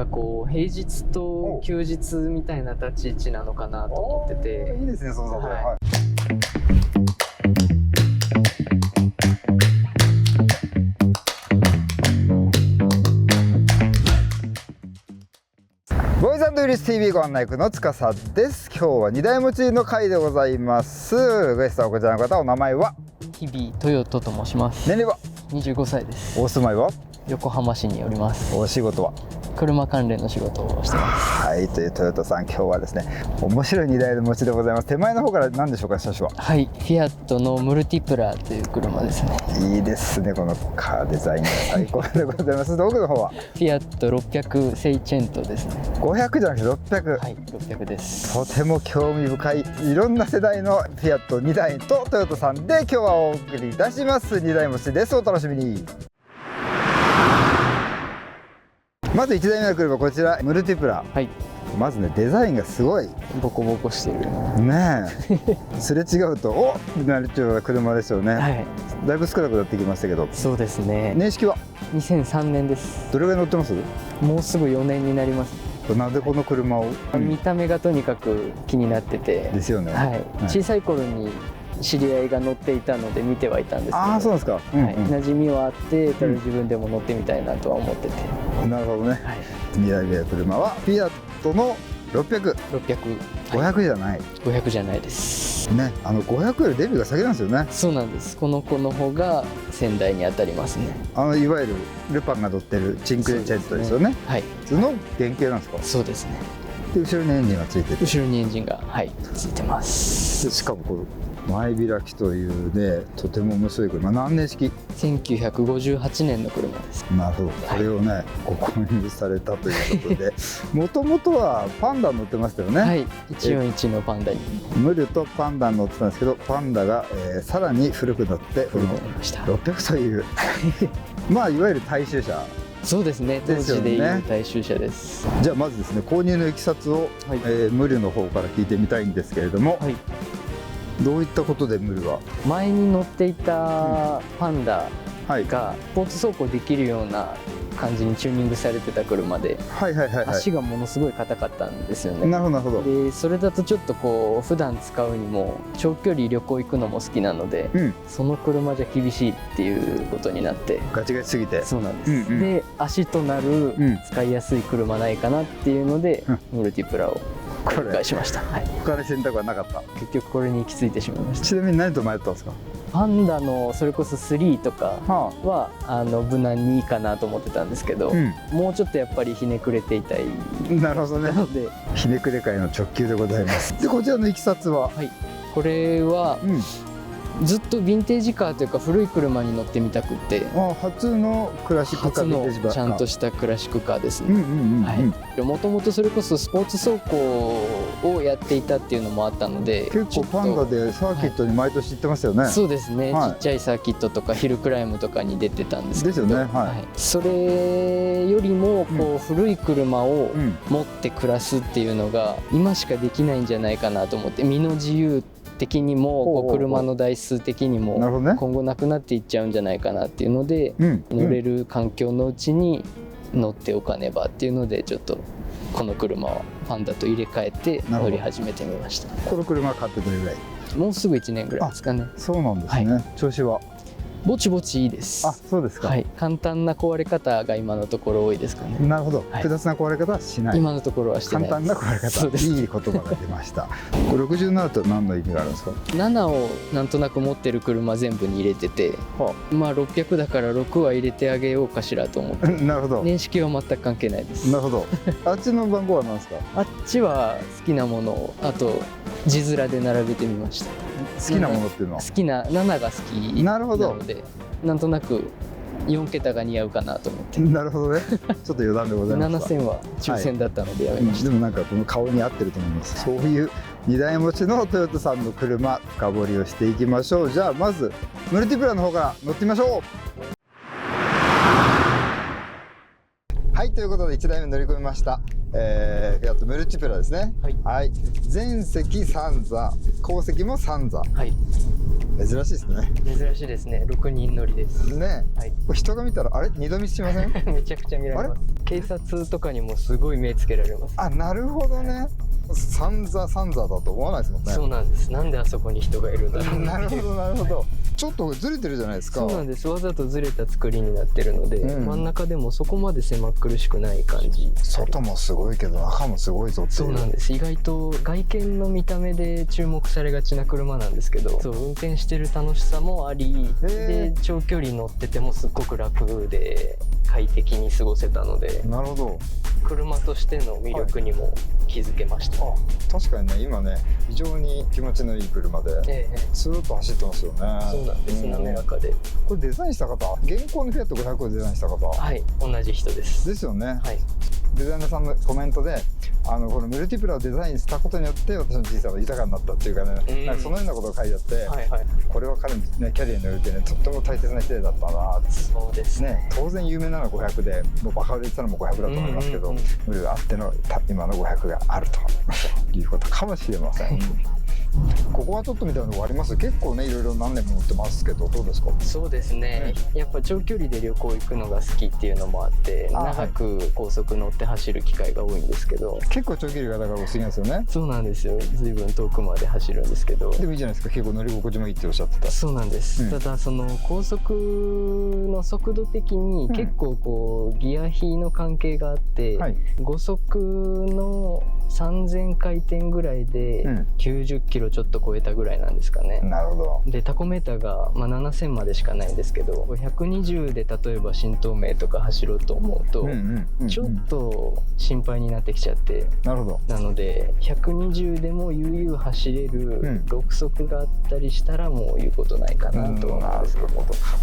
かこう平日と休日みたいな立ち位置なのかなと思ってて。いいですね、そうそう、はいはい。ボーイズ&ウリス TV ご案内役の司です。今日は2台持ちの回でございます。ゲストはこちらの方、お名前は？日々豊人と申します。年齢は？ 25歳です。お住まいは？横浜市におります。お仕事は？車関連の仕事をしてます。はい、という豊人さん、今日はですね、面白い2台持ちでございます。手前の方から何でしょうか、車種は？はい、フィアットのムルティプラという車ですね。いいですね、このカーデザインが最高でございます。奥の方は？フィアット600セイチェントですね。500じゃなくて600。はい、600です。とても興味深い、いろんな世代のフィアット2台とトヨタさんで今日はお送りいたします。2台持ちです。お楽しみに。まず1台目の車、こちらムルティプラ。はい。まずね、デザインがすごいボコボコしてるねえすれ違うとおっってなるような車ですよね。はい、だいぶ少なくなってきましたけど。そうですね。年式は2003年です。どれぐらい乗ってます？もうすぐ4年になります。なぜこの車を？見た目がとにかく気になっててですよね。はい、はい、小さい頃に知り合いが乗っていたので見てはいたんですけど、ああ、そうですか。はい、馴染みはあって、ただ自分でも乗ってみたいなとは思ってて、なるほどね。はい、2台目の車はフィアットの600。600、500じゃない。500じゃないですね、500よりデビューが先なんですよね。そうなんです。この子の方が先代に当たりますね。いわゆるルパンが乗ってるチンクレチェットですよね。はい、その原型なんですか？そうですね。で、後ろにエンジンがついてる。後ろにエンジンが、はい、ついてます。しかもこの前開きというね、とても面白い車。何年式？1958年の車です。なるほど。これをね、ご購入されたということでもともとはパンダ乗ってましたよね。はい、141のパンダにムルとパンダに乗ってたんですけど、パンダが、さらに古くなってこの600というまあいわゆる大衆車。そうですね、当時でいう大衆車です。じゃあまずですね、購入のいきさつを、はい、ムルの方から聞いてみたいんですけれども、はい、どういったことでムルは？前に乗っていたパンダがスポーツ走行できるような感じにチューニングされてた車で、足がものすごい硬かったんですよね。なるほどなるほど。でそれだとちょっとこう普段使うにも長距離旅行行くのも好きなので、その車じゃ厳しいっていうことになって、ガチガチすぎて。そうなんです、で足となる使いやすい車ないかなっていうので、ムルティプラを公開しました。はい、他に選択はなかった？結局これに行き着いてしまいました。ちなみに何と迷ったんですか？パンダのそれこそ3とかは、無難にいいかなと思ってたんですけど、もうちょっとやっぱりひねくれていたい。なるほどね。なのでひねくれ界の直球でございます。でこちらのいきさつは？はい、これは、ずっとヴィンテージカーというか古い車に乗ってみたくて、初のクラシックカー、初のちゃんとしたクラシックカーですね。もともとそれこそスポーツ走行をやっていたっていうのもあったので、結構パンダでサーキットに毎年行ってましたよね。そうですね、ちっちゃいサーキットとかヒルクライムとかに出てたんですけど、それよりもこう古い車を持って暮らすっていうのが今しかできないんじゃないかなと思って、身の自由的にも車の台数的にも今後なくなっていっちゃうんじゃないかなっていうので、乗れる環境のうちに乗っておかねばっていうので、ちょっとこの車はパンダと入れ替えて乗り始めてみました。この車買ってどれぐらい？もうすぐ1年ぐらいですかね。そうなんですね。調子はぼちぼちいいです。あ、そうですか。はい、簡単な壊れ方が今のところ多いですかね。なるほど。複雑な壊れ方はしない。今のところはしてないです。簡単な壊れ方。いい言葉が出ました。これ67と何の意味があるんですか？7をなんとなく持ってる車全部に入れてて、まあ600だから6は入れてあげようかしらと思って。なるほど。年式は全く関係ないです。なるほど。あっちの番号は何ですか？あっちは好きなものをあと字面で並べてみました。好きなものっていうのは？好きな7が好きなので。なんとなく4桁が似合うかなと思って。なるほどね。ちょっと余談でございます。7000は抽選だったのでやめました。でもなんかこの顔に合ってると思います。そういう2台持ちのトヨタさんの車深掘りをしていきましょう。じゃあまずムルティプラの方から乗ってみましょう。はい、ということで1台目乗り込みました。フィアットムルティプラですね。はい。前席3座、後席も3座。はい。珍しいですね。珍しいですね。6人乗りですね。はい、これ人が見たらあれ二度見しません？めちゃくちゃ見られます。警察とかにもすごい目つけられます。あ、なるほどね。三座だと思わないですもんね。そうなんです。なんであそこに人がいるんだろう。なるほどなるほど。ちょっとずれてるじゃないですか。そうなんです。わざとずれた作りになってるので、真ん中でもそこまで狭苦しくない感じ。外もすごいけど中もすごいぞっていう。そうなんです。意外と外見の見た目で注目されがちな車なんですけど、そう運転してる楽しさもあり、で長距離乗っててもすっごく楽で快適に過ごせたので、なるほど。車としての魅力にも気づけました。確かにね、今ね非常に気持ちのいい車で、スーッと走ってますよね。そうなんです。滑らかで。これデザインした方、現行のフィアット500をデザインした方。はい、同じ人です。ですよね。はい。デザイナーさんのコメントで、このムルティプラをデザインしたことによって私の人生は豊かになったっていうかね、なんかそのようなことが書いてあって、これは彼の、ね、キャリアにおいてねとっても大切な人だったなって。そうですね。当然有名なのは500で、もうバカ売れてたのも500だと思いますけど、ムルがあっての今の500があるということかもしれません。ここはちょっとみたいなのがあります。結構ねいろいろ何年も乗ってますけど、どうですか？そうですね、やっぱ長距離で旅行行くのが好きっていうのもあって、長く高速乗って走る機会が多いんですけど、結構長距離がだからお好きなんですよね。そうなんですよ。随分遠くまで走るんですけど。でもいいじゃないですか。結構乗り心地もいいっておっしゃってた。そうなんです、ただその高速の速度的に結構こうギア比の関係があって、5速の3000回転ぐらいで90キロちょっと超えたぐらいなんですかね。なるほど。でタコメーターが、7000までしかないんですけど、120で例えば新東名とか走ろうと思うとちょっと心配になってきちゃって、なるほど。なので120でも悠々走れる6速があったりしたらもう言うことないかなと思うんですけど、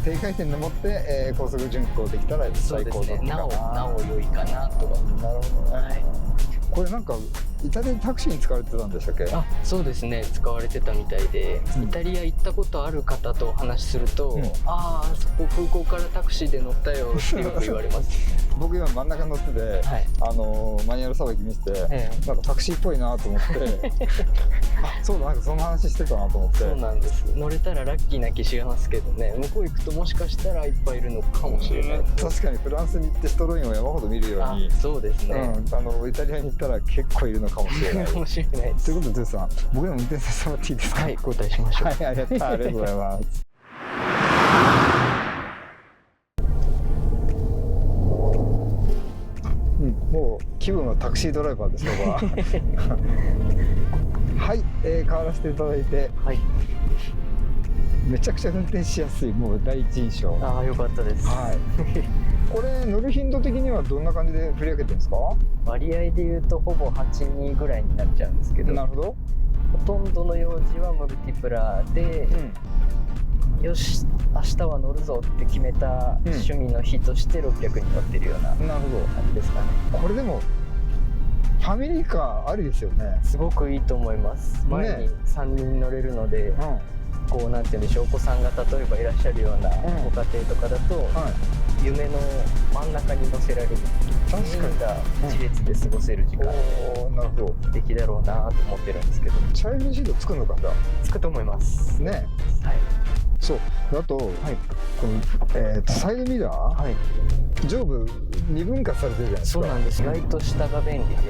低回転でもって、高速巡航できたら最高だったかな。なお良いかなとは。なるほどね。これなんかイタリアでタクシーに使われてたんでしたっけ？あ、そうですね、使われてたみたいで、イタリア行ったことある方とお話しすると、あそこ空港からタクシーで乗ったよってよく言われます。僕今真ん中乗ってて、マニュアルさばき見せて、なんかタクシーっぽいなと思ってあ、そうだ、なんかその話してたなと思って。そうなんです。乗れたらラッキーな気しますけどね、向こう行くともしかしたらいっぱいいるのかもしれない。確かにフランスに行ってストロインを山ほど見るように、そうですね、イタリアに行ったら結構いるのかもしれない。かもしれないです。ということで、ゼウスさん、僕でも運転させてもらっていいですか？はい、交代しましょう。はい、ありがとうございます。もう気分はタクシードライバーです、僕は。はい、変わらせていただいて、めちゃくちゃ運転しやすい、もう第一印象。ああ、よかったです。これ乗る頻度的にはどんな感じで振り分けてるんですか？割合でいうとほぼ8、2ぐらいになっちゃうんですけど。なるほど。ほとんどの用事はムルティプラで、よし明日は乗るぞって決めた趣味の日として600に乗ってるような感じですかね。これでもファミリーカーありですよね。すごくいいと思います。前に3人乗れるので、こうなんていうんでしょう、お子さんが例えばいらっしゃるようなご家庭とかだと、夢の真ん中に乗せられる、確かにが一列で過ごせる時間素敵だろうなと思ってるんですけど。チャイルドシートつくのかしら？つくと思いますね。はい。そう。あと、このサイドミラー、上部2分割されてるじゃないですか。そうなんです。意外と下が便利で。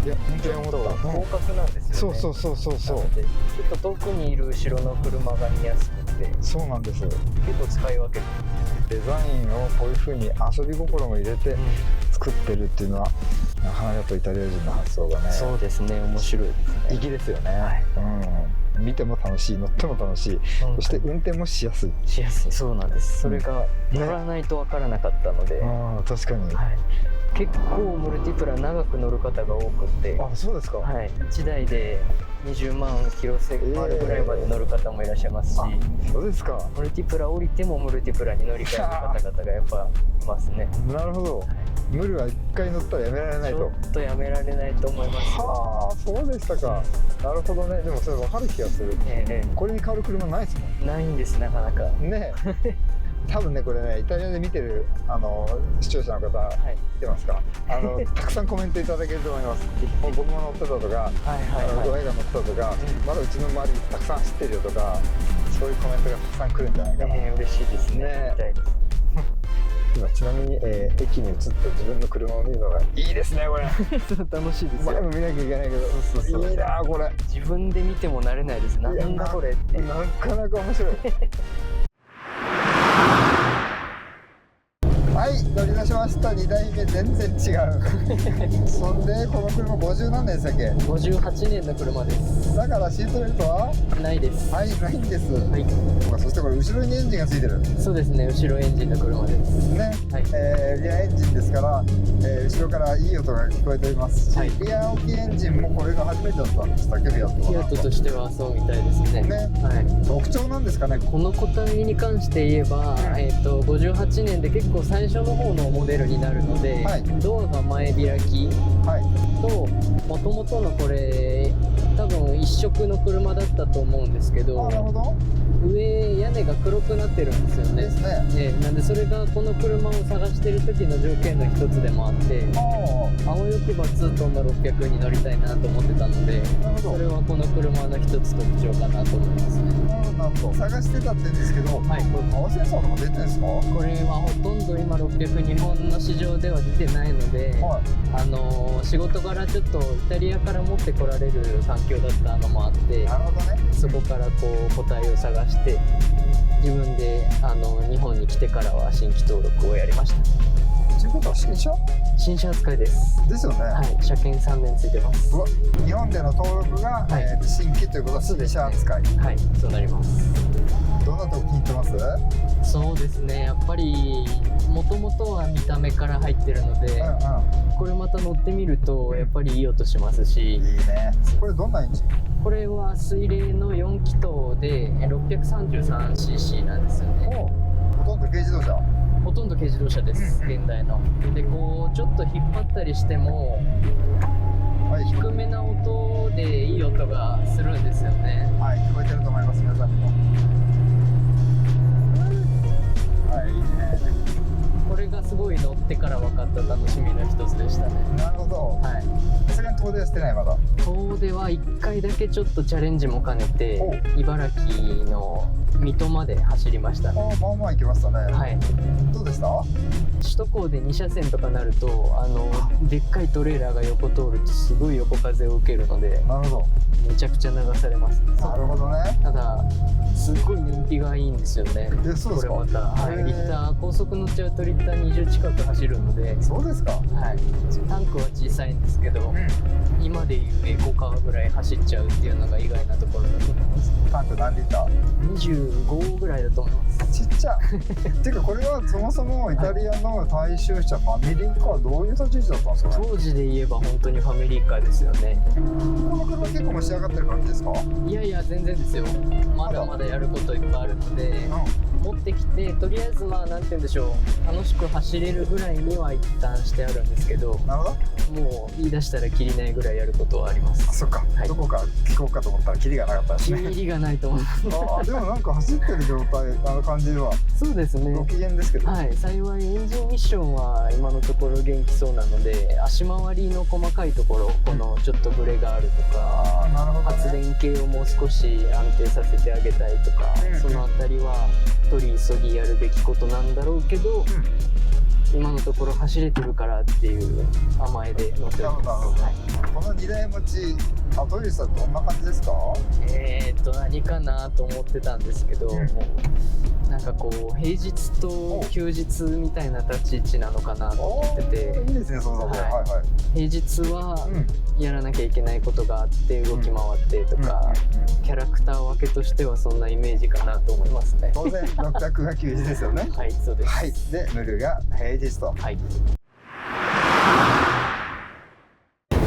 いや、本当に思った。広角なんですよね。そう。ちょっと遠くにいる後ろの車が見やすくて。そうなんです。結構使い分けて。デザインをこういう風に遊び心も入れて作ってるっていうのは、なかなかやっぱイタリア人の発想がね。そうですね、面白いですね。粋ですよね。見ても楽しい、乗っても楽しい、そして運転もしやすい。そうなんです。それが乗らないと分からなかったので。確かに。結構ムルティプラ長く乗る方が多くて。あ、そうですか。はい。1台で20万キロセマルぐらいまで乗る方もいらっしゃいますし。そうですか。ムルティプラ降りてもムルティプラに乗り換える方々がやっぱいますね。なるほど。ムルは1回乗ったらやめられないと。ちょっとやめられないと思います。はあ、そうでしたか。なるほどね。でもそれ分かる気がする。これに変わる車ないですもん。ないんです、なかなか。ね。多分ね、これね、イタリアで見てる視聴者の方、見てますか？たくさんコメントいただけると思います。僕も乗ってたとか、親が乗ってたとか、まだうちの周りたくさん走ってるよとか、そういうコメントがたくさん来るんじゃないかな。嬉しいですね。みたいです。今ちなみに、駅に移って自分の車を見るのがいいですねこれ。楽しいですよ。前も見なきゃいけないけど、いいなこれ。自分で見ても慣れないです。なんだこれって。なかなか面白い。はい、乗り出しました。2台目全然違う。そんでこの車50何年でしたっけ？58年の車です。だからシートベルトはないです。はい、ないんです。はい。そしてこれ後ろにエンジンがついてる。そうですね、後ろエンジンの車ですね。はい。リアエンジンですから、後ろからいい音が聞こえておりますし、はい、リア置きエンジンもこれが初めてだったんでしたっけ？フィアットとしてはそうみたいですね。はい。特徴なんですかね。この個体に関して言えば、58年で結構最初の方のモデルになるので、はい、ドアが前開きと、もともとのこれ多分一色の車だったと思うんですけど、なるほど。上屋根が黒くなってるんですよね。ですね。なんでそれがこの車を探してる時の条件の一つでもあって、あわよくば2トンの600に乗りたいなと思ってたので、それはこの車の一つ特徴かなと思いますね。なるほど。探してたって言うんですけど、はい、これパワーセンサーとか出てるんですか？これはほとんど今600日本の市場では出てないので、はい、仕事柄ちょっとイタリアから持ってこられる環境だったのもあって、なるほどね。そこからこう個体を探して自分で日本に来てからは新規登録をやりました。ということは新車扱いです。ですよね。はい、車検3年ついてます。日本での登録が、はい、新規ということは新車扱い。はい、そうなります。どんなとこ気に入ってます？そうですね、やっぱりもともとは見た目から入ってるので、これまた乗ってみるとやっぱりいい音しますし。いいね。これどんなエンジン？これは水冷の4気筒で 633cc なんですよね。ほとんど軽自動車？ほとんど軽自動車です、現代の。でこうちょっと引っ張ったりしても、はい、低めな音でいい音がするんですよね。はい、聞こえてると思います、皆さんにも。はい、いいね。これがすごい乗ってから分かった楽しみの一つでしたね。なるほど。はい。さすがに遠出はしてない？まだ遠出は1回だけちょっとチャレンジも兼ねて茨城の水戸まで走りましたね。まあまあ行きましたね。はい。どうでした？首都高で2車線とかなるとでっかいトレーラーが横通るとすごい横風を受けるので、なるほど、めちゃくちゃ流されます。なるほどね。ただすっごい燃費がいいんですよね。そうですか。これまた、はい、リッター高速乗っちゃうとリッター20近く走るので。そうですか。はい。タンクは小さいんですけど、今でいうエコカーぐらい走っちゃうっていうのが意外なところだと思います。タンク何リッター？25ぐらいだと思います。ちっちゃっていうか、これはそもそもイタリアの大衆車、ファミリーカー、どういう立ち位置だったんですかね？当時で言えば本当にファミリーカーですよね。この車結構も仕上がってる感じですか？いやいや、全然ですよ。まだまだやることいっぱいあるので、持ってきてとりあえずなんて言うんでしょう、楽しく走れるぐらいには一旦してあるんですけど、なるほど。もう言い出したらキリないぐらいやることはあります。そっか、はい、どこか聞こうかと思ったらキリがなかったですね。キリがないと思います。でもなんか走ってる状態感じはそうですね、ご機嫌ですけど、はい、幸いエンジンミッションは今のところ元気そうなので、足回りの細かいところ、このちょっとブレがあるとか、なるほどね、発電系をもう少し安定させてあげたいとか、そのあたりは取り急ぎやるべきことなんだろうけど、今のところ走れてるからっていう甘えで乗っております。はい、この2台持ち、トイレさんどんな感じですか？何かなと思ってたんですけど、なんかこう平日と休日みたいな立ち位置なのかなと思ってて。いいですね、そうだね。はいはい。平日はやらなきゃいけないことがあって動き回ってとか、キャラクター分けとしてはそんなイメージかなと思いますね。当然600が休日ですよね。はい、そうです。はい、でムルが平日と。はい。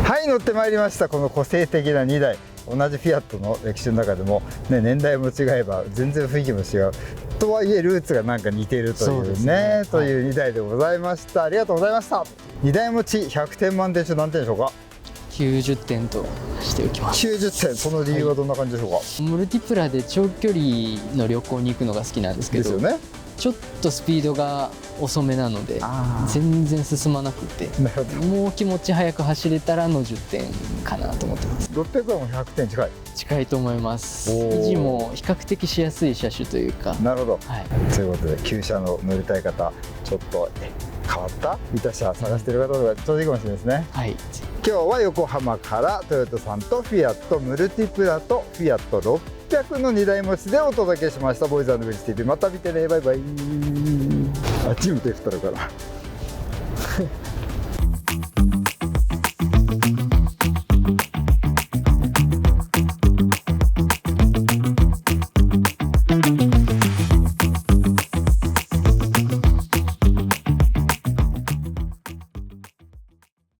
はい、乗ってまいりました。この個性的な2台、同じフィアットの歴史の中でも、ね、年代も違えば全然雰囲気も違うとはいえルーツがなんか似ているというね、という2台でございました。ありがとうございました。2台持ち100点満点中何点でしょうか？90点としておきます。90点、その理由はどんな感じでしょうか？ムルティプラで長距離の旅行に行くのが好きなんですけど、ですよね。ちょっとスピードが遅めなので全然進まなくて、もう気持ち速く走れたらの10点かなと思ってます。600はもう100点近いと思います。維持も比較的しやすい車種というか。なるほど、はい、ということで旧車の乗りたい方、ちょっと変わったビタ車探している方とかちょうどいいかもしれないですね。はい、今日は横浜からトヨタさんとフィアットムルティプラとフィアット600の2台持ちでお届けしました。ボーイズ&ベリーズ TV、また見てね、バイバイ。あっち向いて振ったのかな。